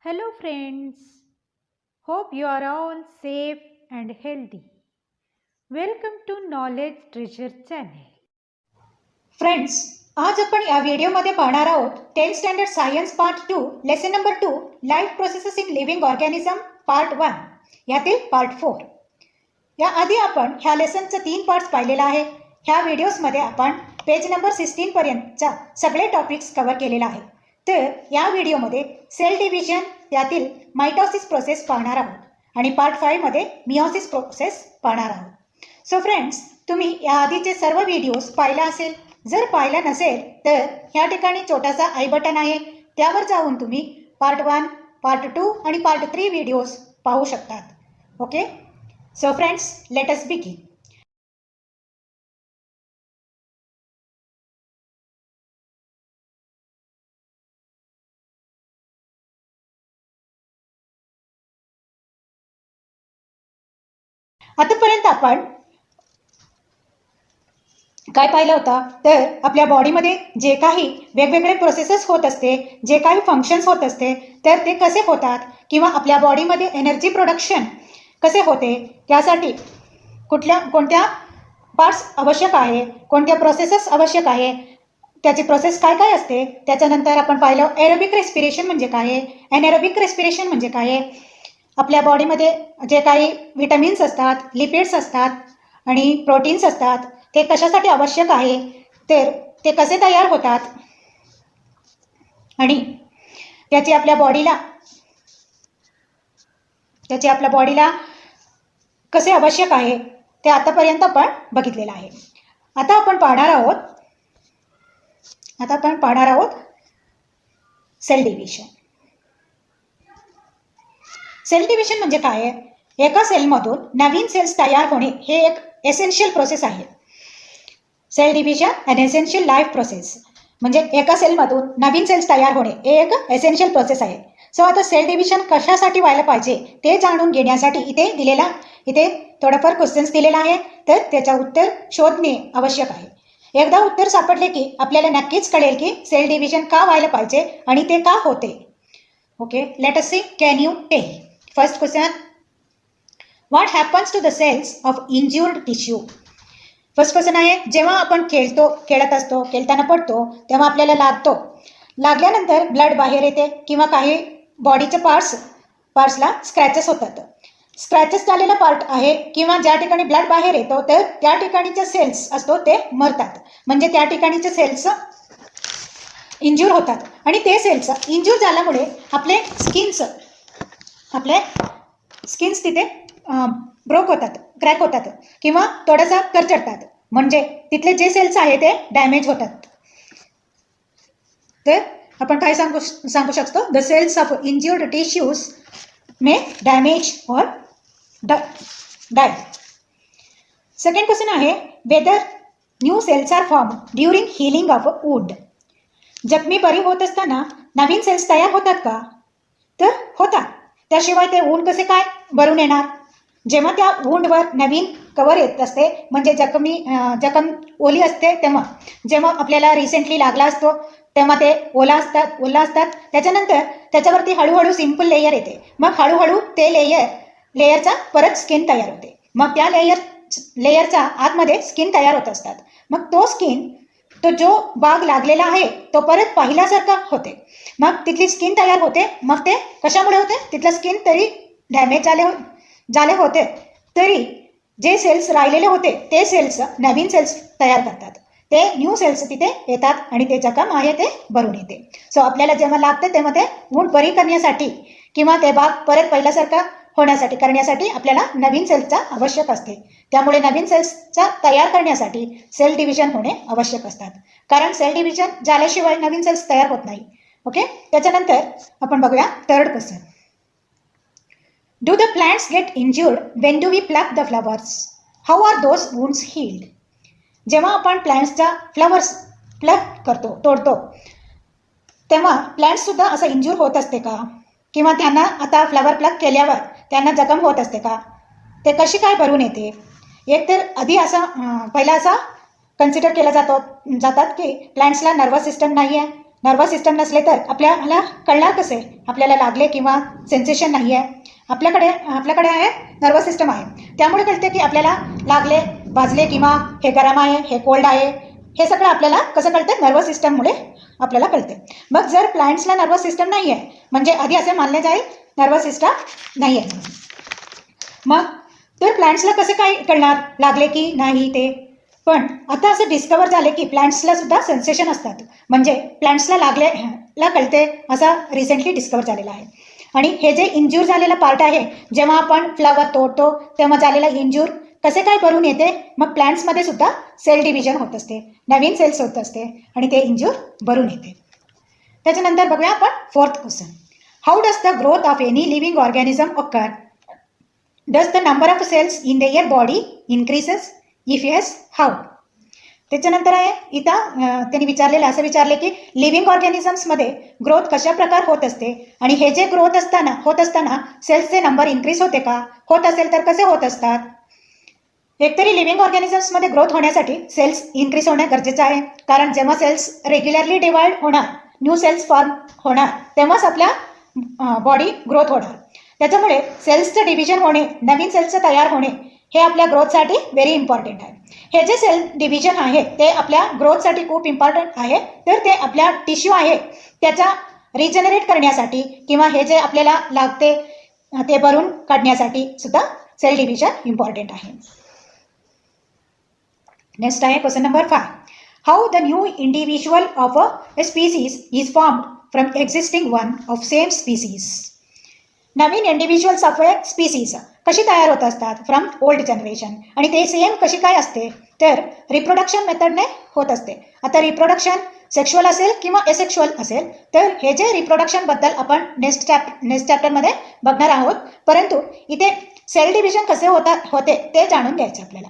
Hello, friends. Hope you are all safe and healthy. Welcome to Knowledge Treasure Channel. Friends, आज आपण या व्हिडिओमध्ये पाहणार आहोत 10th standard science part 2 lesson number 2 life processes in living organism part 1 यातील part 4. याआधी आपण ह्या लेसनचे 3 पार्ट्स पाहिलेला आहे. ह्या व्हिडिओजमध्ये आपण पेज नंबर 16 पर्यंतचा सगळे टॉपिक्स कव्हर केलेला आहे. तर या व्हिडिओमध्ये सेल डिव्हिजन यातील मायटोसिस प्रोसेस पाहणार आहोत आणि पार्ट 5 मध्ये मियोसिस प्रोसेस पाहणार आहोत. सो फ्रेंड्स, तुम्ही याआधीचे सर्व व्हिडिओज पाहिला असेल. जर पाहिला नसेल तर ह्या ठिकाणी छोटासा आय बटन आहे, त्यावर जाऊन तुम्ही पार्ट 1, पार्ट 2 आणि पार्ट 3 व्हिडिओज पाहू शकतात. Okay, so friends, late us begin. आतापर्यंत आपण काय पाहिलं होतं तर आपल्या बॉडीमध्ये जे काही वेगवेगळे प्रोसेसेस होत असते, जे काही फंक्शन्स होत असते, तर ते कसे होतात किंवा आपल्या बॉडीमध्ये एनर्जी प्रोडक्शन कसे होते, त्यासाठी कोणत्या पार्ट्स आवश्यक आहे, कोणत्या प्रोसेसेस आवश्यक आहे, त्याची प्रोसेस काय काय असते. त्याच्यानंतर आपण पाहिलं एरोबिक रेस्पिरेशन म्हणजे काय आहे, एनएरोबिक रेस्पिरेशन म्हणजे काय आहे, आपल्या बॉडीमध्ये जे काही विटॅमिन्स असतात, लिपिड्स असतात आणि प्रोटीन्स असतात, ते कशासाठी आवश्यक आहे, तर ते कसे तयार होतात आणि त्याचे आपल्या बॉडीला कसे आवश्यक आहे ते आतापर्यंत आपण बघितलेलं आहे. आता आपण पाहणार आहोत सेल डिव्हिजन. सेल डिव्हिजन म्हणजे काय आहे? एका सेलमधून नवीन सेल्स तयार होणे हे एक एसेन्शियल प्रोसेस आहे. सेल डिव्हिजन अन एसेन्शियल लाईफ प्रोसेस म्हणजे एका सेलमधून नवीन सेल्स तयार होणे हे एक एसेन्शियल प्रोसेस आहे. सो आता सेल डिव्हिजन कशासाठी व्हायला पाहिजे ते जाणून घेण्यासाठी इथे थोडंफार क्वेश्चन्स दिलेला आहे, तर त्याचं उत्तर शोधणे आवश्यक आहे. एकदा उत्तर सापडले की आपल्याला नक्कीच कळेल की सेल डिव्हिजन का व्हायला पाहिजे आणि ते का होते. Okay, let us see. Can you tell? First question, what happens to the cells of injured tissue? First question आहे, जेव्हा आपण खेळताना पडतो तेव्हा आपल्याला लागल्यानंतर ब्लड बाहेर येते किंवा काही बॉडीचे पार्ट्सला स्क्रॅचेस होतात. स्क्रॅचेस झालेला पार्ट आहे किंवा ज्या ठिकाणी ब्लड बाहेर येतो तर त्या ठिकाणीचे सेल्स असतो ते मरतात, म्हणजे त्या ठिकाणीचे सेल्स इंज्युर होतात आणि ते सेल्स इंज्युर झाल्यामुळे आपले स्किन्स तिथे ब्रोक होतात, क्रॅक होतात किंवा थोडासा करचडतात, म्हणजे तिथले जे सेल्स आहे ते डॅमेज होतात. तर आपण काय सांगू शकतो? The cells of injured tissues may damage or die. Second question आहे, whether new cells are form during healing of wound. जखमी बरी होत असताना नवीन सेल्स तयार होतात का? तर होतात. त्याशिवाय ते वुंड कसे काय भरून येणार? जेव्हा त्या वुंडवर नवीन कवर येत असते, म्हणजे जखम ओली असते, जेव्हा आपल्याला रिसेंटली लागला असतो तेव्हा ते ओला असतात. त्याच्यानंतर त्याच्यावरती हळूहळू सिंपल लेयर येते, मग हळूहळू ते लेयरचा परत स्किन तयार होते, मग त्या लेयरचा आतमध्ये स्किन तयार होत असतात. मग तो जो भाग लागलेला आहे तो परत पहिल्यासारखा होते, मग तिथली स्किन तयार होते. मग ते कशामुळे होते? तिथलं स्किन तरी डॅमेज झाले होते तरी जे सेल्स राहिलेले होते ते सेल्स नवीन सेल्स तयार करतात, ते न्यू सेल्स तिथे येतात आणि ते जखम आहे ते भरून येते. सो आपल्याला जेव्हा लागते तेव्हा ते वुंड बरी करण्यासाठी किंवा ते भाग परत पहिल्यासारखा करण्यासाठी आपल्याला नवीन सेल्सचा आवश्यक असते. त्यामुळे नवीन सेल्सचा तयार करण्यासाठी सेल डिव्हिजन होणे आवश्यक असतात, कारण सेल डिव्हिजन झाल्याशिवाय नवीन सेल्स तयार होत नाही. ओके, त्याच्यानंतर आपण बघूया third question. Do the plants get injured when do we pluck the flowers? How are those wounds healed? जेव्हा आपण प्लांट्सचा फ्लॉवर्स तोडतो तेव्हा प्लांट्ससुद्धा असं इंज्युर होत असते का? किंवा त्यांना आता फ्लॉवर प्लक केल्यावर त्यांना जखम होत असते का? ते कशी काय भरून येते? एक तर आधी पहिला असा कन्सिडर केला जातात की प्लांट्सला नर्वस सिस्टम नाही आहे, नर्वस सिस्टम नसले तर आपल्याला कळणार कसे आपल्याला लागले किंवा सेन्सेशन नाही आहे. आपल्याकडे आहे नर्वस सिस्टम आहे, त्यामुळे कळते की आपल्याला लागले, भाजले किंवा हे गरम आहे, हे कोल्ड आहे, हे सगळं आपल्याला कसं कळतं? नर्वस सिस्टममुळे आपल्याला कळते. मग जर प्लांट्सला नर्वस सिस्टम नाही आहे म्हणजे आधी असे मानले जाईल नर्वस सिस्टम नाही आहे. मग तर प्लांट्सला कसं काय कळणार लागले की नाही ते? पण आता असं डिस्कवर झाले की प्लांट्सला सुद्धा सेन्सेशन असतात, म्हणजे प्लांट्सला लागलेला कळते असं रिसेंटली डिस्कवर झालेलं आहे. आणि हे जे इंज्यूर झालेला पार्ट आहे, जेव्हा आपण फ्लावर तोडतो तेव्हा झालेला इंज्यूर कसे काय भरून येते? मग प्लांट्समध्ये सुद्धा सेल डिव्हिजन होत असते, नवीन सेल्स होत असते आणि ते इंज्यूर भरून येते. त्याच्यानंतर बघूया आपण fourth question. How does the growth of any living organism occur? Does the number of cells in their body increases? If yes, how? त्याच्यानंतर आहे इथं त्यांनी असं विचारले की लिव्हिंग ऑर्गॅनिझम्समध्ये ग्रोथ कशा प्रकार होत असते आणि हे जे ग्रोथ होत असताना सेल्सचे नंबर इन्क्रीज होते का? होत असेल तर कसे होत असतात? एकतरी लिव्हिंग ऑर्गॅनिझम्समध्ये ग्रोथ होण्यासाठी सेल्स इन्क्रीज होणे गरजेचं आहे, कारण जेव्हा सेल्स रेग्युलरली डिवाइड होणार, न्यू सेल्स फॉर्म होणार, तेव्हाच आपल्या बॉडी ग्रोथ होणार. त्याच्यामुळे सेल्सचं डिव्हिजन होणे, नवीन सेल्सचं तयार होणे हे आपल्या ग्रोथसाठी व्हेरी इम्पॉर्टंट आहे. हे जे सेल डिव्हिजन आहे ते आपल्या ग्रोथसाठी खूप इम्पॉर्टंट आहे. तर ते आपल्या टिश्यू आहे त्याचा रिजनरेट करण्यासाठी किंवा हे जे आपल्याला लागते ते भरून काढण्यासाठी सुद्धा सेल डिव्हिजन इम्पॉर्टंट आहे. नेक्स्ट आहे question number 5. How the new individual of a species is formed from existing one of same species? Naveen individuals of a species कशी तयार होत असतात फ्रॉम ओल्ड जनरेशन, आणि ते सेम कशी काय असते? तर रिप्रोडक्शन मेथडने होत असते. आता रिप्रोडक्शन सेक्शुअल असेल किंवा एसेक्शुअल असेल, तर हे जे रिप्रोडक्शनबद्दल आपण नेक्स्ट चॅप्टरमध्ये बघणार आहोत, परंतु इथे सेल डिव्हिजन कसे होते ते जाणून घ्यायचे आपल्याला.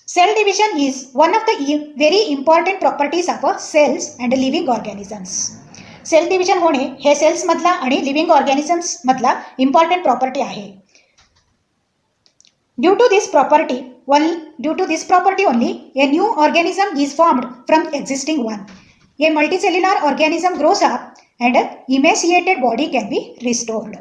Cell division is one of the very important properties of a cells and living organisms. Cell division होणे हे सेल्समधला आणि लिव्हिंग ऑर्गॅनिझम्समधला इम्पॉर्टंट प्रॉपर्टी आहे. Due to this property only a new organism is formed from existing one. A multicellular organism grows up and emaciated body can be restored.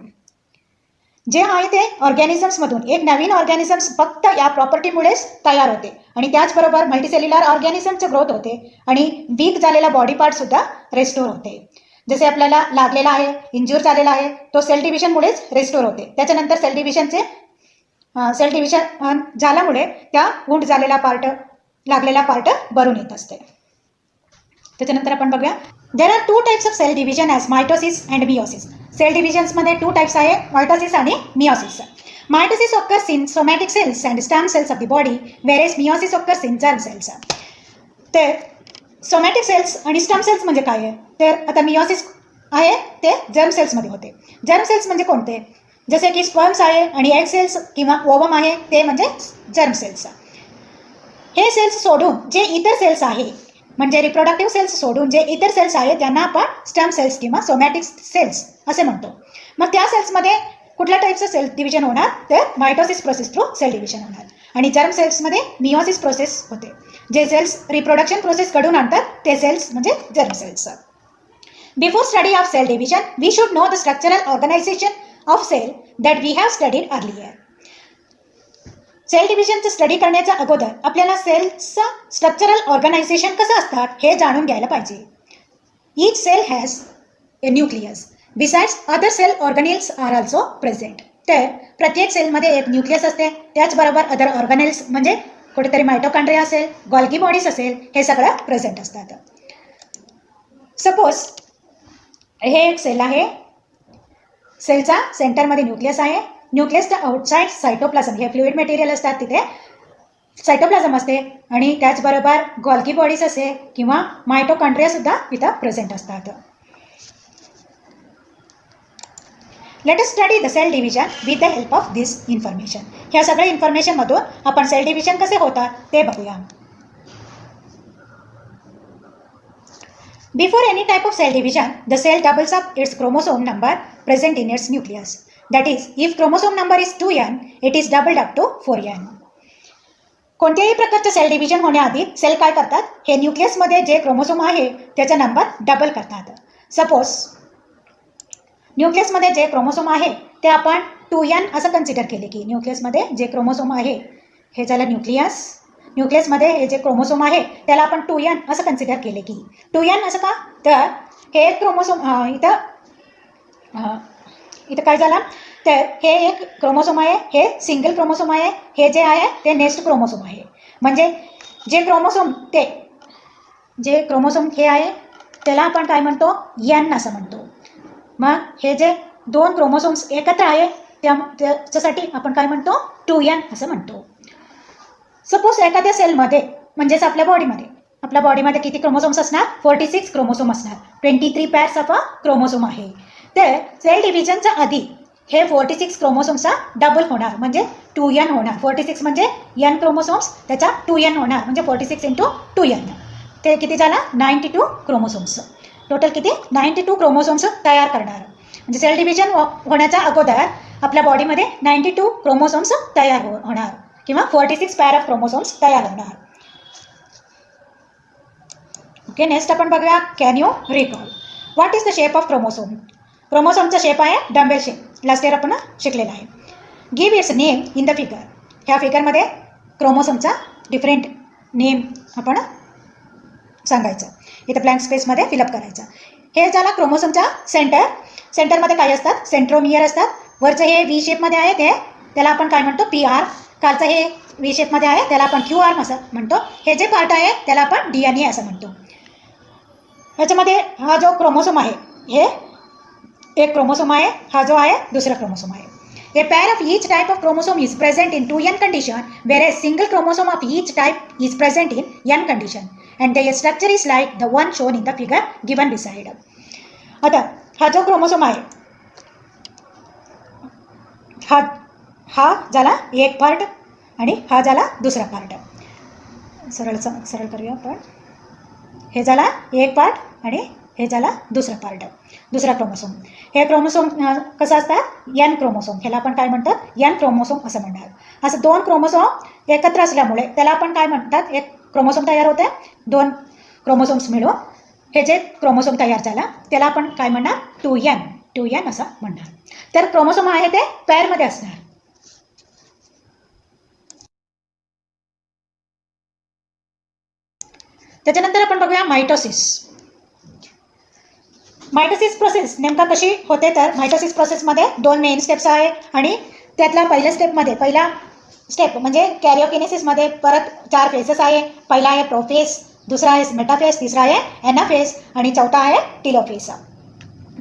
जे आहे ते ऑर्गॅनिझम्समधून एक नवीन ऑर्गॅनिझम्स फक्त या प्रॉपर्टीमुळेच तयार होते आणि त्याचबरोबर मल्टीसेल्युलर ऑर्गॅनिझमचं ग्रोथ होते आणि वीक झालेला बॉडी पार्ट सुद्धा रेस्टोर होते. जसे आपल्याला लागलेला आहे, इंज्युअर झालेला आहे, तो सेल डिव्हिजनमुळेच रेस्टोर होते. त्याच्यानंतर सेल डिव्हिजन झाल्यामुळे त्या वुंड झालेला पार्ट, लागलेला पार्ट भरून येत असते. त्याच्यानंतर आपण बघूया, there are 2 types of cell division as mitosis and meiosis. Cell डिव्हिजन्समध्ये 2 टाइप्स आहे, मायटोसिस आणि meiosis. Mitosis occurs in somatic cells and stem cells of the body, whereas meiosis occurs in germ cells. तर somatic cells आणि stem cells म्हणजे काय आहे? तर आता मियोसिस आहे ते जर्म सेल्समध्ये होते. जर्म सेल्स म्हणजे कोणते? जसे की स्पर्म्स आहे आणि एग सेल्स किंवा ओवम आहे, ते म्हणजे जर्म सेल्स. हे सेल्स सोडून जे इतर सेल्स आहे, म्हणजे रिप्रोडक्टिव्ह सेल्स सोडून जे इतर सेल्स आहेत त्यांना आपण स्टॅम सेल्स किंवा सोमॅटिक सेल्स असे म्हणतो. मग त्या सेल्समध्ये कुठल्या टाईपचं सेल डिव्हिजन होणार? तर mitosis process through cell division होणार. आणि जर्म सेल्समध्ये मियोसिस प्रोसेस होते. जे सेल्स रिप्रोडक्शन प्रोसेस घडून आणतात ते सेल्स म्हणजे germ cells. Before study of cell division we should know the structural organisation of cell that we have studied earlier. Cell डिव्हिजनचं स्टडी करण्याच्या अगोदर आपल्याला सेल्सचं स्ट्रक्चरल ऑर्गनायझेशन कसं असतात हे जाणून घ्यायला पाहिजे. Each cell has a nucleus. Besides other cell organelles are also present. तर प्रत्येक सेलमध्ये एक न्यूक्लियस असते, त्याचबरोबर अदर ऑर्गनेल्स म्हणजे कुठेतरी मायटोकॉन्ड्रिया असेल, गॉल्गी बॉडीज असेल, हे सगळं प्रेझेंट असतात. सपोज हे एक सेल आहे, सेलचा सेंटरमध्ये न्यूक्लियस आहे. न्यूक्लियसच्या आउटसाईड सायटोप्लाझम, हे फ्लुइड मटेरियल असतात, तिथे सायटोप्लाझम असते आणि त्याचबरोबर गॉल्गी बॉडीज असेल किंवा मायटोकॉन्ड्रिया सुद्धा इथं प्रेझेंट असतात. Let us study the cell division with the help of this information. ह्या सगळ्या इन्फॉर्मेशनमधून आपण सेल डिव्हिजन कसे होतात ते बघूया. Before any type of cell division, the cell doubles up its chromosome number present in its nucleus. That is, if chromosome number is 2n, it is doubled up to 4n. कोणत्याही प्रकारचं sale division होण्याआधी sale काय करतात, हे न्यूक्लियसमध्ये जे chromosome आहे त्याचा number double करतात. सपोज न्यूक्लियसमध्ये जे क्रोमोसोम आहे ते आपण 2n असं कन्सिडर केले की न्यूक्लियसमध्ये जे क्रोमोसोम आहे हे झालं न्यूक्लियसमध्ये हे जे क्रोमोसोम आहे त्याला आपण 2n असं कन्सिडर केले की 2n असं का, तर हे एक क्रोमोसोम इथं काय झालं, तर हे एक क्रोमोसोम आहे, हे सिंगल क्रोमोसोम आहे, हे जे आहे ते नेक्स्ट क्रोमोसोम आहे. म्हणजे जे क्रोमोसोम हे आहे त्याला आपण काय म्हणतो, n असं म्हणतो. मग हे जे दोन क्रोमोसोम्स एकत्र आहे त्याच्यासाठी आपण काय म्हणतो, 2n असं म्हणतो. सपोज एखाद्या सेलमध्ये म्हणजेच आपल्या बॉडीमध्ये किती क्रोमोसोम्स असणार, 46 क्रोमोसोम असणार, 23 पॅर्स ऑफ अ क्रोमोसोम आहे. तर सेल डिव्हिजनच्या आधी हे 46 क्रोमोसोम्सचा डबल होणार म्हणजे 2n होणार. 46 म्हणजे n क्रोमोसोम्स, त्याचा 2n होणार म्हणजे 46 × 2n. ते किती झाला, 92 क्रोमोसोम्स. टोटल किती, 92 क्रोमोसोम्स तयार करणार. म्हणजे सेल डिव्हिजन होण्याच्या अगोदर आपल्या बॉडीमध्ये 92 क्रोमोसोम्स तयार होणार किंवा 46 पॅर ऑफ क्रोमोसोम्स तयार होणार. ओके, नेक्स्ट आपण बघूया, can you recall what is the shape of chromosome. क्रोमोसोमचा शेप आहे डंबेल शेप, लास्ट इयर आपण शिकलेला आहे. Give its name in the figure. ह्या फिगरमध्ये क्रोमोसोमचा डिफरंट नेम आपण सांगायचं. इथं ब्लँक स्पेसमध्ये फिलअप करायचं. हे झाला क्रोमोसोमचा सेंटरमध्ये काय असतात, सेंट्रोमियर असतात. वरचं हे व्ही शेपमध्ये आहे त्याला आपण काय म्हणतो, PR. खालचं हे व्ही शेपमध्ये आहे त्याला आपण QR असं म्हणतो. हे जे पार्ट आहे त्याला आपण DNA असं म्हणतो. ह्याच्यामध्ये हा जो क्रोमोसोम आहे हे एक क्रोमोसोम आहे, हा जो आहे दुसरा क्रोमोसोम आहे. A pair of each type of chromosome is present in 2n condition, whereas single chromosome of each type is present in n condition, and their structure is like the one shown in the figure given beside. आता हा जो chromosome आहे हा झाला एक part आणि हा झाला दुसरा पार्ट. सरळ करूया आपण. हे झाला एक पार्ट आणि हे झाला दुसरा पार्ट, दुसरा क्रोमोसोम. हे क्रोमोसोम कसं असतात, n क्रोमोसोम. ह्याला आपण काय म्हणतात, n क्रोमोसोम असं म्हणणार. असं दोन क्रोमोसोम एकत्र असल्यामुळे त्याला आपण काय म्हणतात, एक क्रोमोसोम तयार होते, दोन क्रोमोसोम्स मिळून हे जे क्रोमोसोम तयार झाला त्याला आपण काय म्हणणार, 2n असं म्हणणार. तर क्रोमोसोम आहे ते पॅरमध्ये असणार. त्याच्यानंतर आपण बघूया मायटोसिस प्रोसेस नेमका कशी होते. तर मायटोसिस प्रोसेसमध्ये दोन मेन स्टेप्स आहे आणि त्यातला पहिल्या स्टेप म्हणजे कॅरिओकिनेसिसमध्ये परत 4 फेसेस आहे. पहिला आहे प्रोफेस, दुसरा आहे मेटाफेस, तिसरा आहे एनाफेस आणि चौथा आहे टिलोफेस.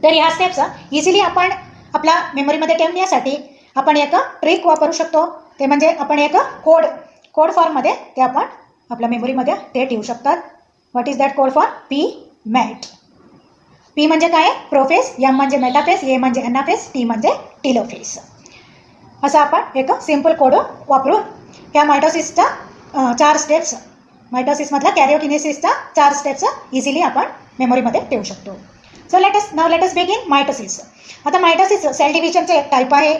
तर ह्या स्टेप्स इझिली आपण आपल्या मेमरीमध्ये ठेवण्यासाठी आपण एक ट्रिक वापरू शकतो. ते म्हणजे आपण एक कोड फॉर्ममध्ये ते आपण आपल्या मेमरीमध्ये ते ठेवू शकतात. What is that code for, PMAT. P म्हणजे काय, प्रोफेस, M म्हणजे मेटाफेस, A म्हणजे एनाफेस, T म्हणजे टिलोफेस. असं आपण एक सिंपल कोड वापरून ह्या मायटोसिसच्या 4 स्टेप्स, मायटोसिसमधल्या कॅरिओकिनेसिसच्या 4 स्टेप्स इझिली आपण मेमरीमध्ये ठेवू शकतो. So let us begin mitosis. आता मायटोसिस सेल डिव्हिजनचे एक टाईप आहे.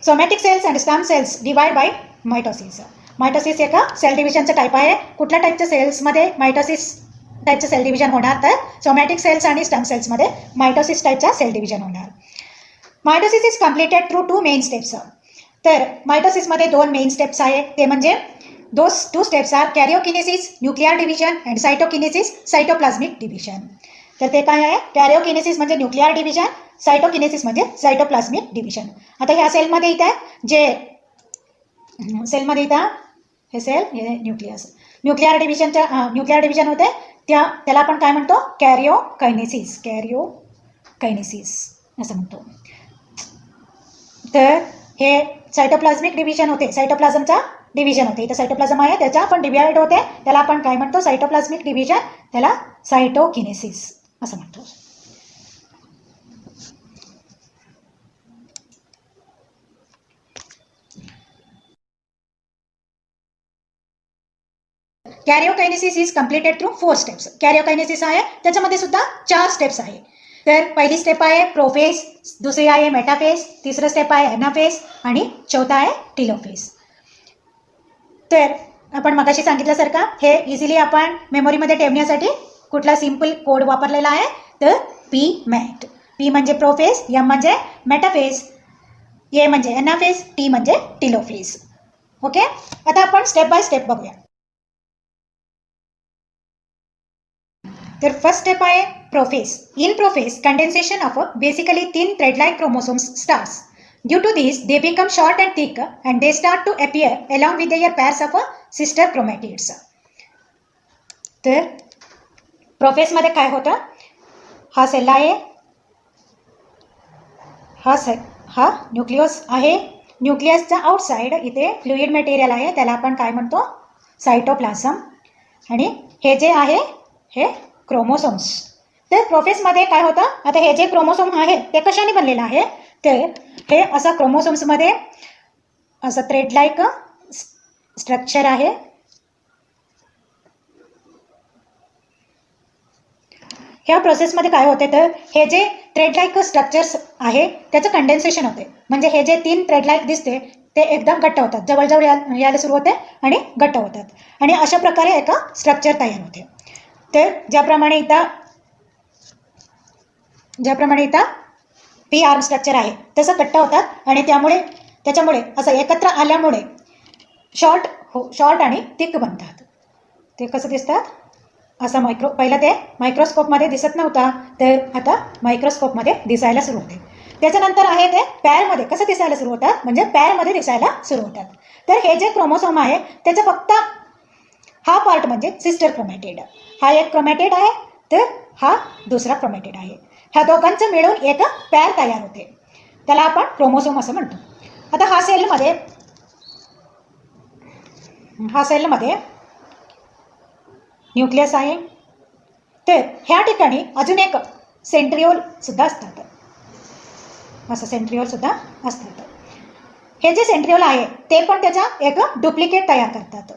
Somatic cells and stem cells divide by mitosis. Mitosis एका सेल डिव्हिजनचा टाईप आहे. कुठल्या टाईपच्या सेल्समध्ये मायटोसिस टाईपचं सेल डिव्हिजन होणार, तर सोमॅटिक सेल्स आणि स्टॅम सेल्समध्ये मायटोसिस टाईपचा सेल डिव्हिजन होणार. Mitosis is completed through 2 main steps. तर मायटोसिसमध्ये 2 मेन स्टेप्स आहे. ते म्हणजे those 2 steps are karyokinesis nuclear division and cytokinesis cytoplasmic division. तर ते काय आहे, कॅरिओकिनेसिस म्हणजे न्यूक्लिअर डिव्हिजन, सायटोकिनेसिस म्हणजे सायटोप्लाझ्मिक डिव्हिजन. आता ह्या सेलमध्ये इथं हे सेल हे न्यूक्लिअर डिव्हिजन होते त्याला आपण काय म्हणतो, कॅरिओकायनेसिस असं म्हणतो. तर हे सायटोप्लाझ्मिक डिव्हिजन होते, सायटोप्लाझमचा डिव्हिजन होते. इथं सायटोप्लाझम आहे त्याच्या आपण डिवाइड होते त्याला आपण काय म्हणतो, सायटोप्लाझ्मिक डिव्हिजन, त्याला सायटोकिनेसिस असं म्हणतो. कॅरिओकायनेसिस इज कम्प्लिटेड थ्रू 4 स्टेप्स. कॅरिओकायनेसिस आहे त्याच्यामध्ये सुद्धा 4 स्टेप्स आहे. तर पहिली स्टेप आहे प्रोफेज, दुसरी आहे मेटाफेज, तिसरं स्टेप आहे एनाफेज आणि चौथा आहे टेलोफेज. तर आपण मगाशी सांगितल्यासारखं हे इझिली आपण मेमोरीमध्ये ठेवण्यासाठी कुठला सिम्पल कोड वापरलेला आहे तर PMAT. P म्हणजे प्रोफेज, M म्हणजे मेटाफेज, A म्हणजे एनाफेज, T म्हणजे टेलोफेज. ओके, आता आपण स्टेप बाय स्टेप बघूया. तर फर्स्ट स्टेप आहे prophase. In prophase condensation of basically thin thread like chromosomes starts. Due to this, they become short and thick and they start to appear along with their pairs of sister chromatids. तर प्रोफेजमध्ये काय होतं, हा sale आहे, हा nucleus आहे. न्यूक्लियसच्या outside इथे fluid material आहे, त्याला आपण काय म्हणतो सायटोप्लाझम. आणि हे जे आहे हे क्रोमोसोम्स. तर प्रोफेजमध्ये काय होतं, आता हे जे क्रोमोसोम आहे ते कशाने बनलेलं आहे, तर हे असं क्रोमोसोम्समध्ये असं थ्रेड लाईक स्ट्रक्चर आहे. ह्या प्रोसेसमध्ये काय होते तर हे जे थ्रेड लाईक स्ट्रक्चर्स आहे त्याचं कंडेन्सेशन होते. म्हणजे हे जे 3 थ्रेड लाईक दिसते ते एकदम घट्ट होतात, जवळजवळ यायला सुरू होते आणि घट्ट होतात आणि अशा प्रकारे एक स्ट्रक्चर तयार होते. तर ज्याप्रमाणे इथं पी आर्म स्ट्रक्चर आहे तसं घट्ट होतात आणि त्याच्यामुळे असं एकत्र आल्यामुळे शॉर्ट आणि थिक बनतात. ते कसं दिसतात, असं पहिलं ते मायक्रोस्कोपमध्ये दिसत नव्हता, तर आता मायक्रोस्कोपमध्ये दिसायला सुरू होते. त्याच्यानंतर आहे ते पॅरमध्ये कसं दिसायला सुरू होतात, म्हणजे पॅरमध्ये दिसायला सुरू होतात. तर हे जे क्रोमोसोम आहे त्याचा फक्त हा पार्ट म्हणजे सिस्टर क्रोमॅटिड. हा एक क्रोमॅटिड आहे तर हा दुसरा क्रोमॅटिड आहे. ह्या दोघांचं मिळून एक पॅर तयार होते, त्याला आपण क्रोमोसोम असं म्हणतो. आता हा सेलमध्ये न्यूक्लियस आहे. तर ह्या ठिकाणी अजून एक सेंट्रिओल सुद्धा असतात, असं सेंट्रिओल सुद्धा असतात. हे जे सेंट्रिओल आहे ते पण त्याचा एक डुप्लिकेट तयार करतात,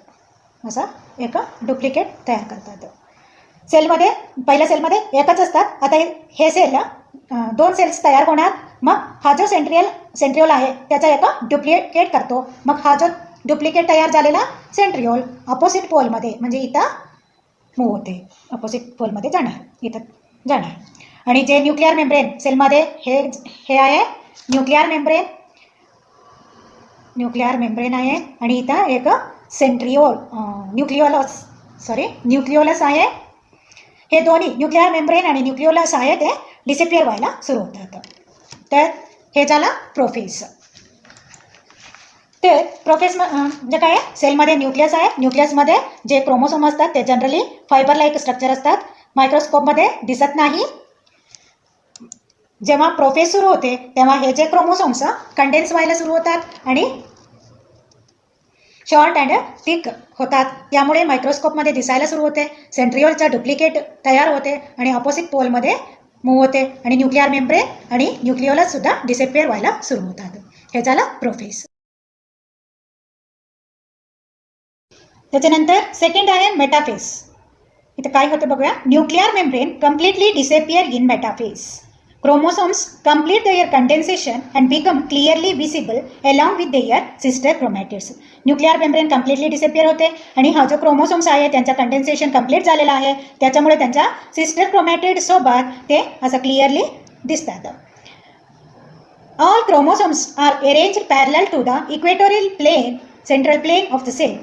असं एक डुप्लिकेट तयार करतात. पहिल्या सेलमध्ये एकच असतात. आता हे सेल 2 सेल्स तयार होणार, मग हा जो सेंट्रिओल आहे त्याचा एक डुप्लिकेट करतो. मग हा जो डुप्लिकेट तयार झालेला सेंट्रिओल अपोजिट पोलमध्ये म्हणजे इथं मूव्ह होते, अपोजिट पोलमध्ये इथं जाणार. आणि जे न्यूक्लिअर मेम्ब्रेन सेलमध्ये हे आहे न्यूक्लिअर मेम्ब्रेन आहे आणि इथं एक न्यूक्लिओलस आहे. हे दोन्ही न्यूक्लिअर मेम्ब्रेन आणि न्यूक्लिओलस आहे ते डिसअपिअर व्हायला सुरू होतात. तर हे झालं प्रोफेज. तर प्रोफेज म्हणजे काय, सेलमध्ये न्यूक्लियस आहे, न्यूक्लियसमध्ये जे क्रोमोसोम असतात ते जनरली फायबर लाईक स्ट्रक्चर असतात, मायक्रोस्कोपमध्ये दिसत नाही. जेव्हा प्रोफेज सुरू होते तेव्हा हे जे क्रोमोसोम्स कंडेन्स व्हायला सुरू होतात आणि शॉर्ट अँड थिक होतात, त्यामुळे मायक्रोस्कोपमध्ये दिसायला सुरू होते. सेंट्रिओलचा डुप्लिकेट तयार होते आणि अपोजिट पोलमध्ये मूव्ह होते आणि न्यूक्लिअर मेम्ब्रेन आणि न्यूक्लिओलस सुद्धा डिसअपिअर व्हायला सुरू होतात. हे झालं प्रोफेज. त्याच्यानंतर सेकंड आहे मेटाफेज. इथं काय होतं बघूया. Nuclear membrane completely disappear in metaphase. Chromosomes complete their condensation and become clearly visible along with their sister chromatids. Nuclear membrane completely disappear होते आणि हा जो क्रोमोसोम्स आहे त्यांचा कंडेन्सेशन कम्प्लीट झालेला आहे, त्याच्यामुळे त्यांच्या सिस्टर क्रोमॅटिड सोबत ते असं क्लिअरली दिसतात. All chromosomes are arranged parallel to the equatorial plane, central plane of the cell.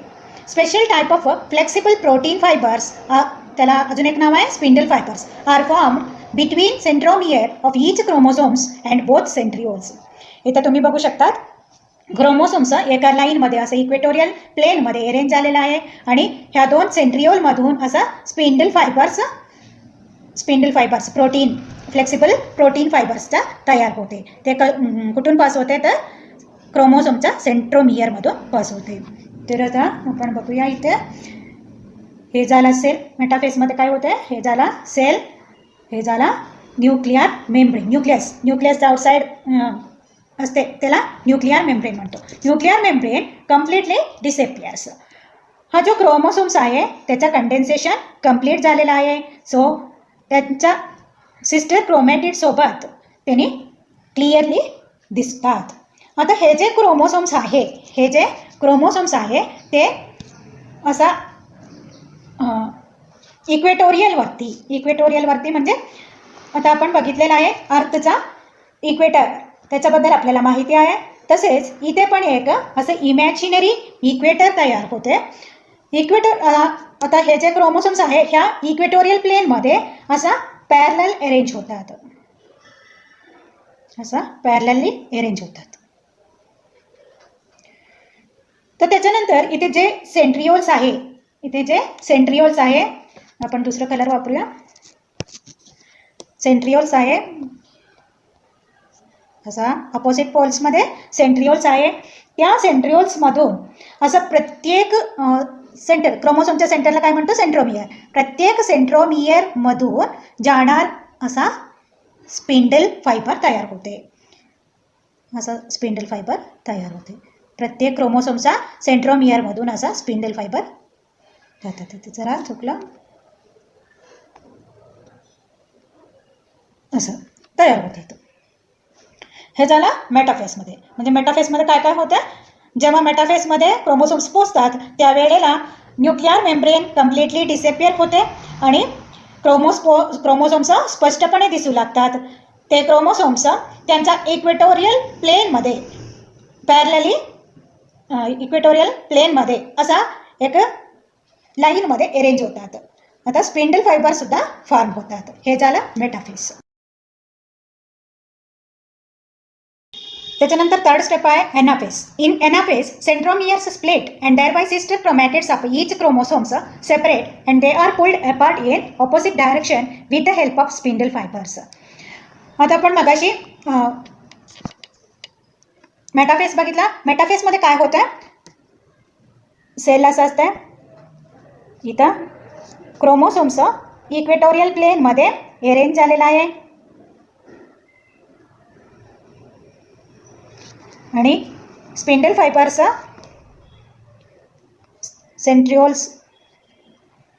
Special type of flexible protein fibers, त्याला अजून एक नाव आहे spindle fibres, are formed between centromere of each chromosomes and both centrioles. इथं तुम्ही बघू शकतात chromosomes एका लाईनमध्ये असं इक्वेटोरियल प्लेनमध्ये अरेंज झालेला आहे आणि ह्या 2 सेंट्रिओलमधून असा स्पिंडल फायबर्स फ्लेक्सिबल प्रोटीन फायबर्सचा तयार होते. ते कुठून पास होते तर क्रोमोसोमच्या सेंट्रोमियरमधून पास होते. तर आता आपण बघूया इथे हे झाला सेल. मेटाफेजमध्ये काय होते, हे झाला सेल, हे झाला न्यूक्लिअर मेम्ब्रेन. न्यूक्लियसच्या आउटसाइड असते त्याला न्यूक्लिअर मेम्ब्रेन म्हणतो. Nuclear membrane completely disappears. हा जो क्रोमोसोम्स आहे त्याचा कंडेन्सेशन कम्प्लीट झालेला आहे, सो त्यांचा सिस्टर क्रोमॅटिड सोबत त्यांनी क्लिअरली दिसतात. आता हे जे क्रोमोसोम्स आहे ते असा इक्वेटोरियलवरती म्हणजे आता आपण बघितलेलं आहे अर्थचा इक्वेटर, त्याच्याबद्दल आपल्याला माहिती आहे. तसेच इथे पण एक असं इमॅजिनरी इक्वेटर तयार होते. इक्वेटर आता हे जे क्रोमोसोम्स आहे ह्या इक्वेटोरियल प्लेनमध्ये असा पॅरलल अरेंज होतात, असा पॅरलली अरेंज होतात. तर त्याच्यानंतर इथे जे सेंट्रिओल्स आहे, आपण दुसरं कलर वापरूया. सेंट्रिओल्स आहे, असा अपोजिट पोल्समध्ये सेंट्रिओल्स आहे. त्या सेंट्रिओल्समधून असं प्रत्येक सेंटर, क्रोमोसोमच्या सेंटरला काय म्हणतो, सेंट्रोमियर. प्रत्येक सेंट्रोमियरमधून जाणार असा स्पिंडल फायबर तयार होते, प्रत्येक क्रोमोसोमचा सेंट्रोमियरमधून असा स्पिंडल फायबर जातात. ते जरा चुकलं, असं तयार होते. हे झालं मेटाफेसमध्ये. म्हणजे मेटाफेसमध्ये काय काय होतं, जेव्हा मेटाफेसमध्ये क्रोमोसोम्स पोचतात त्यावेळेला न्यूक्लिअर मेम्ब्रेन कम्प्लिटली डिसअपिअर होते आणि क्रोमोसोम्स स्पष्टपणे दिसू लागतात. ते क्रोमोसोम्स त्यांच्या इक्वेटोरियल प्लेनमध्ये पॅरलली इक्वेटोरियल प्लेनमध्ये असा एक लाईनमध्ये अरेंज होतात. आता स्पिंडल फायबर सुद्धा फॉर्म होतात. हे झालं मेटाफेस. त्याच्यानंतर थर्ड स्टेप आहे anaphase. In anaphase centromeres split and thereby sister chromatids of each chromosomes separate and they are pulled apart in opposite direction with the help of spindle fibres. आता आपण मगाशी metaphase बघितला. मेटाफेसमध्ये काय होतं, sale असं असतं, इथं क्रोमोसोम्स इक्वेटोरियल प्लेनमध्ये अरेंज झालेला आहे आणि स्पिंडल फायबर्स सेंट्रिओल्स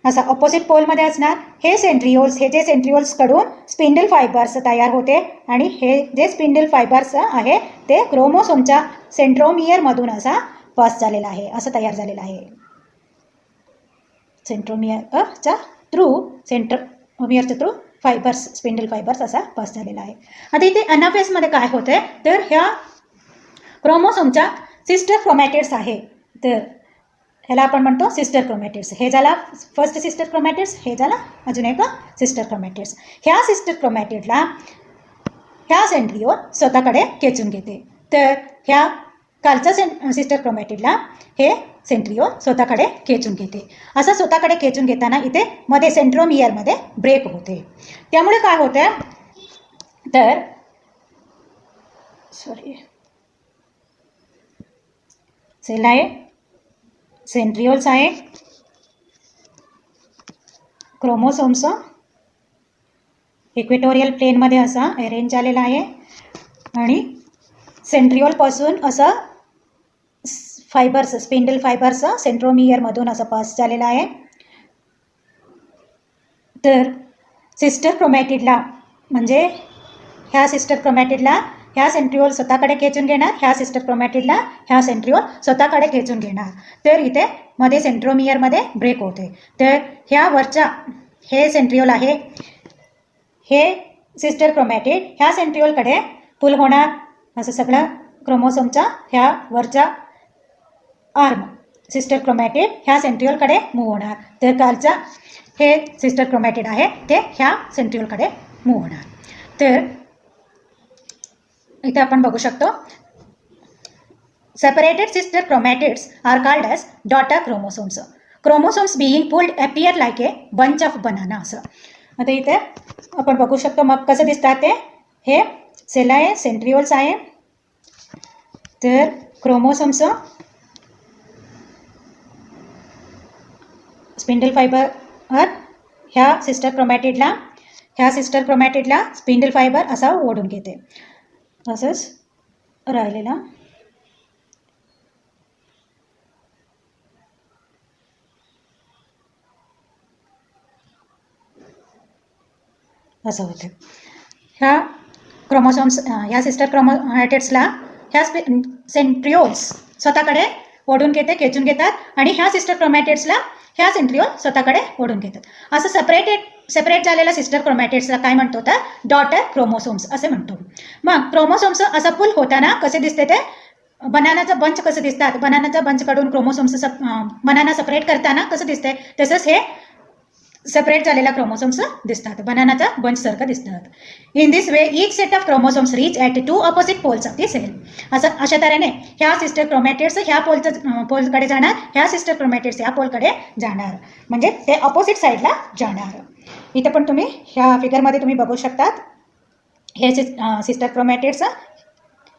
असा ऑपोजिट पोलमध्ये असणार. हे जे सेंट्रिओल्स कडून स्पिंडल फायबर्स तयार होते आणि हे जे स्पिंडल फायबर्स आहे ते क्रोमोसोमच्या सेंट्रोमियरमधून असा पास झालेला आहे, असं तयार झालेला आहे. सेंट्रोमियरच्या थ्रू फायबर्स, स्पिंडल फायबर्स असा पास झालेला आहे. आता इथे अनाफेसमध्ये काय होतंय, तर ह्या क्रोमोसोमच्या सिस्टर क्रोमॅटिड्स आहे, तर ह्याला आपण म्हणतो सिस्टर क्रोमॅटिड्स. हे झाला फर्स्ट सिस्टर क्रोमॅटिड्स, हे झाला अजून एक सिस्टर क्रोमॅटिड्स. ह्या सिस्टर क्रोमॅटिडला ह्या सेंट्रिओल स्वतःकडे खेचून घेते. तर ह्या कालच्या सिस्टर क्रोमॅटिडला हे सेंट्रिओल स्वतःकडे खेचून घेते. असं स्वतःकडे खेचून घेताना इथे मध्ये सेंट्रोमियरमध्ये ब्रेक होते. त्यामुळे काय होतं, तर सेल आहे, सेंट्रिओल्स आहे, क्रोमोसोम्स इक्वेटोरियल प्लेनमध्ये असा अरेंज झालेला आहे आणि सेंट्रिओलपासून असं फायबर्स, स्पिंडल फायबर्स सेंट्रोमियरमधून असं पास झालेला आहे. तर सिस्टर क्रोमॅटिडला म्हणजे ह्या सिस्टर क्रोमॅटिडला ह्या सेंट्रिओल स्वतःकडे खेचून घेणार, ह्या सिस्टर क्रोमॅटिडला ह्या सेंट्रिओल स्वतःकडे खेचून घेणार. तर इथे मध्ये सेंट्रोमियरमध्ये ब्रेक होते. तर ह्या वरच्या हे सेंट्रिओल आहे, हे सिस्टर क्रोमॅटिड ह्या सेंट्रिओलकडे पुल होणार. असं सगळं क्रोमोसोमच्या ह्या वरच्या आर्म सिस्टर क्रोमॅटिड ह्या सेंट्रिओलकडे मूव्ह होणार. तर कालचा हे सिस्टर क्रोमॅटिड आहे ते ह्या सेंट्रिओलकडे मूव्ह होणार. तर इथे आपण बघू शकतो separated sister chromatids are called as daughter chromosomes. Chromosomes being pulled appear like a bunch of banana. असं आता इथे आपण बघू शकतो मग कसं दिसतात ते. हे सेल आहे, सेंट्रिओल्स आहे, तर क्रोमोसोम्स स्पिंडल फायबर ह्या सिस्टर क्रोमॅटिडला स्पिंडल फायबर असा ओढून घेते. असंच राहिलेला असं होतं. ह्या क्रोमोसोम्स ह्या सिस्टर क्रोमॅटिड्सला ह्या सेंट्रिओल्स स्वतःकडे ओढून खेचून घेतात आणि ह्या सिस्टर क्रोमॅटिड्सला ह्या सेंट्रिओल स्वतःकडे ओढून घेतात. असं सेपरेट झालेल्या सिस्टर क्रोमॅटिड्सला काय म्हणतो तर डॉटर क्रोमोसोम्स असे म्हणतो. मग क्रोमोसोम्स असं फुल होताना कसे दिसते ते बनानाचं बंच कसं दिसतात, बनानाच्या बंचकडून क्रोमोसोम्स बनाना सेपरेट करताना कसं दिसते तसंच हे सेपरेट झालेल्या क्रोमोसोम्स दिसतात, बनानाचा बंच सारखं दिसतात. In this way each set of chromosomes reach at 2 opposite poles of the cell. अशा तऱ्हेने ह्या सिस्टर क्रोमॅटिड्स ह्या पोलकडे जाणार, ह्या सिस्टर क्रोमॅटिड्स ह्या पोलकडे जाणार, म्हणजे ते ऑपोजिट साईडला जाणार. इथे पण तुम्ही ह्या फिगरमध्ये तुम्ही बघू शकतात, हे सिस्टर क्रोमॅटिड्स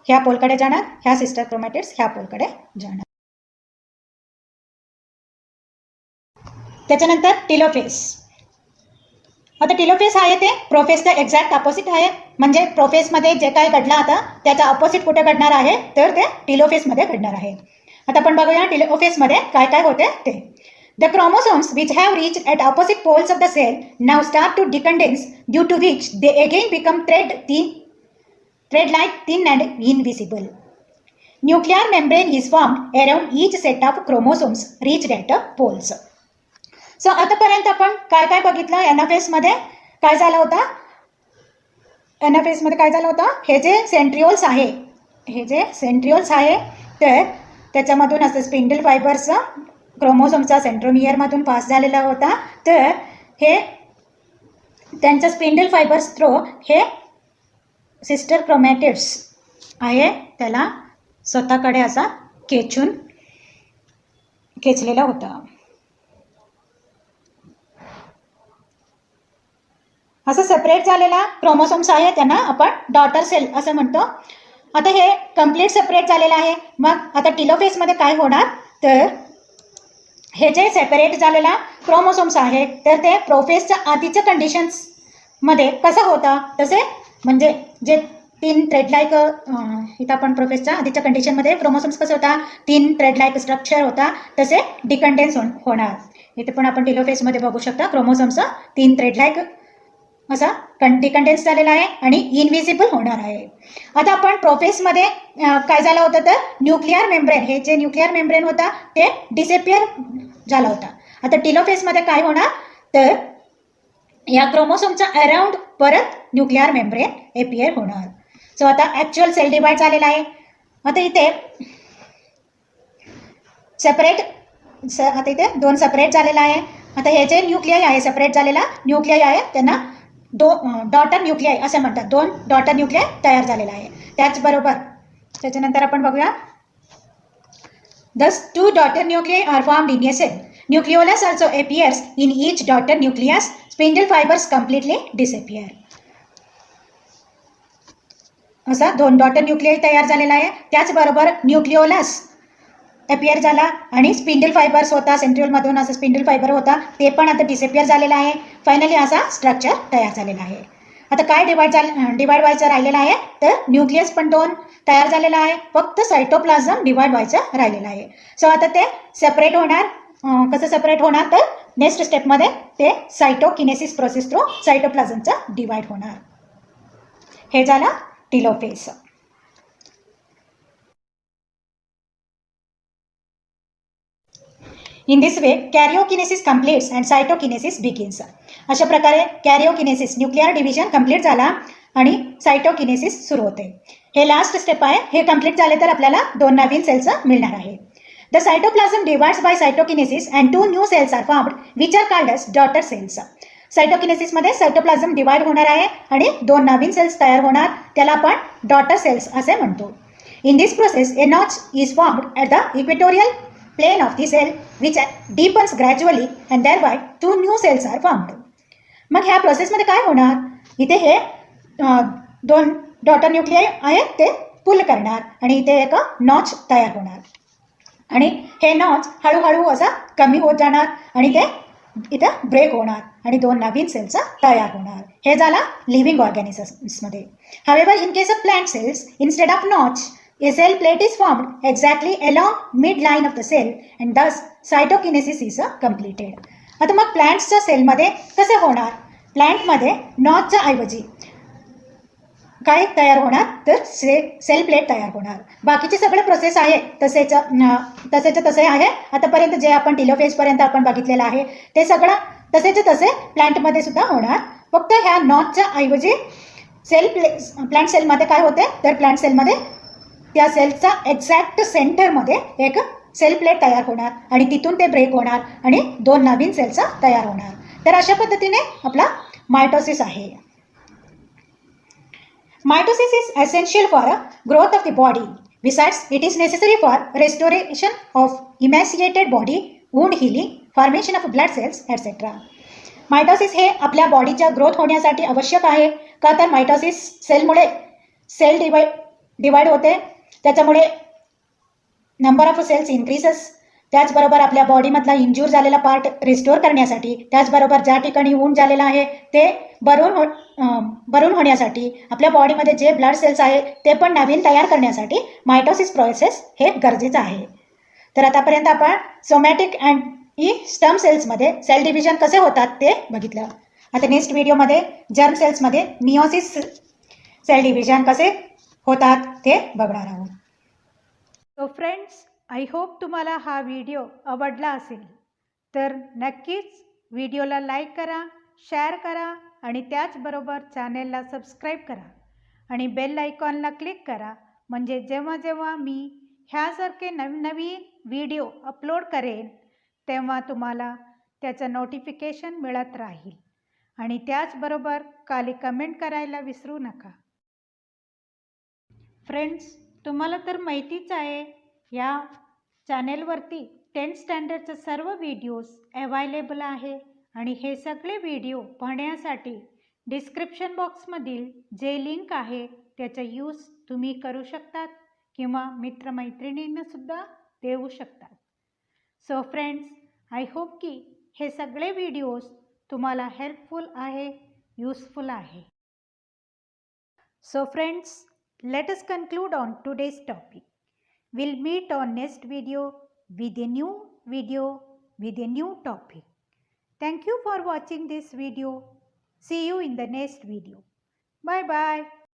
ह्या पोलकडे जाणार, ह्या सिस्टर क्रोमॅटिड्स ह्या पोलकडे जाणार. त्याच्यानंतर टिलोफेस. आता टिलोफेस आहे ते प्रोफेसचं एक्झॅक्ट ऑपोजिट आहे, म्हणजे प्रोफेसमध्ये जे काय घडलं आता त्याचा ऑपोजिट कुठे घडणार आहे तर ते टिलोफेसमध्ये घडणार आहे. आता आपण बघूया टिलोफेसमध्ये काय काय होते ते. The chromosomes which have reach at opposite poles of the cell now start to decondense due to which they again become thread-like thin and invisible. Nuclear membrane is formed around each set of chromosomes reached at the poles. So आतापर्यंत आपण काय काय बघितलं. एनाफेसमध्ये काय झालं होतं, एनाफेसमध्ये काय झालं होतं, हे जे सेंट्रिओल्स आहे तर त्याच्यामधून असं स्पिंडल फायबर्स क्रोमोसोमचा सेंट्रोमियरमधून पास झालेला होता. तर हे त्यांच्या स्पिंडल फायबर्स थ्रू हे सिस्टर क्रोमॅटिड्स आहे त्याला स्वतःकडे असा खेचलेला होता. असं सेपरेट झालेला क्रोमोसोम्स आहे त्यांना आपण डॉटर सेल असं म्हणतो. आता हे कम्प्लीट सेपरेट झालेलं आहे. मग आता टिलोफेसमध्ये काय होणार तर हे जे सेपरेट झालेला क्रोमोसोम्स आहे तर ते प्रोफेसच्या आधीच्या कंडिशन्समध्ये कसं होतं तसे, म्हणजे जे 3 थ्रेड लाईक इथं आपण प्रोफेसच्या आधीच्या कंडिशनमध्ये क्रोमोसोम्स कसं होता 3 थ्रेड लाईक स्ट्रक्चर होता तसे डिकंडेन्स होणार. इथे पण आपण टिलोफेसमध्ये बघू शकता क्रोमोसोम्सचा 3 थ्रेड लाईक असा डिकंडेन्स झालेला आहे आणि इनव्हिजिबल होणार आहे. आता आपण प्रोफेसमध्ये काय झालं होतं तर न्यूक्लिअर मेम्ब्रेन, हे जे न्यूक्लिअर मेम्ब्रेन होता ते डिसअपिअर झाला होता. आता टिलोफेसमध्ये काय होणार तर या क्रोमोसोमच्या अराउंड परत न्यूक्लिअर मेम्ब्रेन एपियर होणार. सो आता ॲक्च्युअल सेल डिवाइड झालेला आहे. आता इथे आता इथे 2 सेपरेट झालेला आहे. आता हे जे न्यूक्लियाई आहे सेपरेट झालेला न्यूक्लियाई आहे त्यांना डॉटर न्यूक्लियाई असे म्हणतात. 2 डॉटर न्यूक्लियाई तयार झालेला आहे. त्याचबरोबर त्याच्यानंतर आपण बघूया Thus 2 daughter nuclei are formed in a cell. Nucleolus also appears in each daughter nucleus. Spindle fibers completely disappear. असा 2 डॉटर न्यूक्लियाई तयार झालेला आहे. त्याचबरोबर न्यूक्लिओलस अपियर झाला आणि स्पिंडल फायबर्स होता सेंट्रिओलमधून असं स्पिंडल फायबर होता ते पण आता डिसअपियर झालेला आहे. फायनली असा स्ट्रक्चर तयार झालेला आहे. आता काय डिवाइड व्हायचं राहिलेलं आहे तर न्यूक्लियस पण 2 तयार झालेला आहे, फक्त सायटोप्लाझम डिवाइड व्हायचं राहिलेलं आहे. सो आता ते सेपरेट होणार. कसं सेपरेट होणार तर नेक्स्ट स्टेपमध्ये ते सायटोकिनेसिस प्रोसेस थ्रू सायटोप्लाझमचा डिवाइड होणार. हे झालं telophase. In this way karyokinesis completes and cytokinesis begins. अशा प्रकारे कॅरिओकिनेसिस न्यूक्लिअर डिव्हिजन कम्प्लीट झाला आणि सायटोकिनेसिस सुरू होते. हे लास्ट स्टेप आहे. हे कम्प्लीट झाले तर आपल्याला 2 नवीन सेल्स मिळणार आहे. The cytoplasm divides by cytokinesis and 2 new cells are formed which are called as daughter cells. सायटोकिनेसिसमध्ये सायटोप्लाझम डिवाइड होणार आहे आणि 2 नवीन सेल्स तयार होणार, त्याला आपण डॉटर सेल्स असे म्हणतो. In this process A notch is formed at the equatorial plane of the cell which deepens gradually and thereby 2 new cells are formed. मग ह्या प्रोसेसमध्ये काय होणार, इथे हे 2 डॉटर न्यूक्लियाई आहेत ते पुल करणार आणि इथे एक नॉच तयार होणार आणि हे नॉच हळूहळू असा कमी होत जाणार आणि ते इथं ब्रेक होणार आणि 2 नवीन सेल्स तयार होणार. हे झाला लिव्हिंग ऑर्गॅनिझम्समध्ये. However in case of plant cells instead of notch a cell plate is formed exactly along midline of the cell and thus cytokinesis is completed. आता मग प्लांट्सच्या सेलमध्ये कसे होणार प्लॅन्टमध्ये नॉचच्या ऐवजी काय तयार होणार तर सेल प्लेट तयार होणार. बाकीचे सगळे प्रोसेस आहे तसेच्या तसे आहे. आतापर्यंत जे आपण टिलोफेजपर्यंत आपण बघितलेलं आहे ते सगळं तसेचे तसे प्लॅन्टमध्ये सुद्धा होणार. फक्त ह्या नॉचच्या ऐवजी प्लांट सेलमध्ये काय होते तर प्लांट सेलमध्ये त्या सेलचा एक्झॅक्ट सेंटरमध्ये एक सेल प्लेट तयार होणार आणि तिथून ते ब्रेक होणार आणि 2 नवीन सेलचा तयार होणार. तर अशा पद्धतीने आपला मायटोसिस आहे. Mitosis is essential for growth of the body. Besides, it is necessary for restoration of emaciated body, wound healing, formation of blood cells, etc. Mitosis हे आपल्या बॉडीच्या ग्रोथ होण्यासाठी आवश्यक आहे. का तर मायटोसिस सेलमुळे सेल डिवाइड होते, त्याच्यामुळे नंबर ऑफ सेल्स इन्क्रीजेस. त्याचबरोबर आपल्या बॉडीमधला इंज्यूर झालेला पार्ट रिस्टोर करण्यासाठी, त्याचबरोबर ज्या ठिकाणी वूंड झालेला आहे ते भरून होण्यासाठी, आपल्या बॉडीमध्ये जे ब्लड सेल्स आहे ते पण नवीन तयार करण्यासाठी मायटोसिस प्रोसेस हे गरजेचं आहे. तर आतापर्यंत आपण सोमॅटिक अँड स्टर्म सेल्समध्ये सेल डिव्हिजन कसे होतात ते बघितलं. आता नेक्स्ट व्हिडिओमध्ये जर्म सेल्समध्ये मियोसिस सेल डिव्हिजन कसे होतात ते बघणार आहोत. सो फ्रेंड्स, आय होप तुम्हाला हा व्हिडिओ आवडला असेल. तर नक्कीच व्हिडिओला लाईक करा, शेअर करा आणि त्याचबरोबर चॅनेलला सबस्क्राईब करा आणि बेल आयकॉनला क्लिक करा. म्हणजे जेव्हा जेव्हा मी ह्यासारखे नवीन व्हिडिओ अपलोड करेन तेव्हा तुम्हाला त्याचं नोटिफिकेशन मिळत राहील. आणि त्याचबरोबर खाली कमेंट करायला विसरू नका. फ्रेंड्स, तुम्हाला तर माहितीच आहे या चॅनेलवरती 10th स्टँडर्डचे सर्व व्हिडिओज अवेलेबल आहे. आणि हे सगळे व्हिडिओ पाहण्यासाठी डिस्क्रिप्शन बॉक्समधील जे लिंक आहे त्याचा यूज तुम्ही करू शकतात किंवा मित्रमैत्रिणींनासुद्धा देऊ शकतात. सो फ्रेंड्स, आय होप की हे सगळे व्हिडिओज तुम्हाला हेल्पफुल आहे, युजफुल आहे. So friends, let us conclude on today's topic. We'll meet on next video with a new topic. Thank you for watching this video. See you in the next video. Bye bye.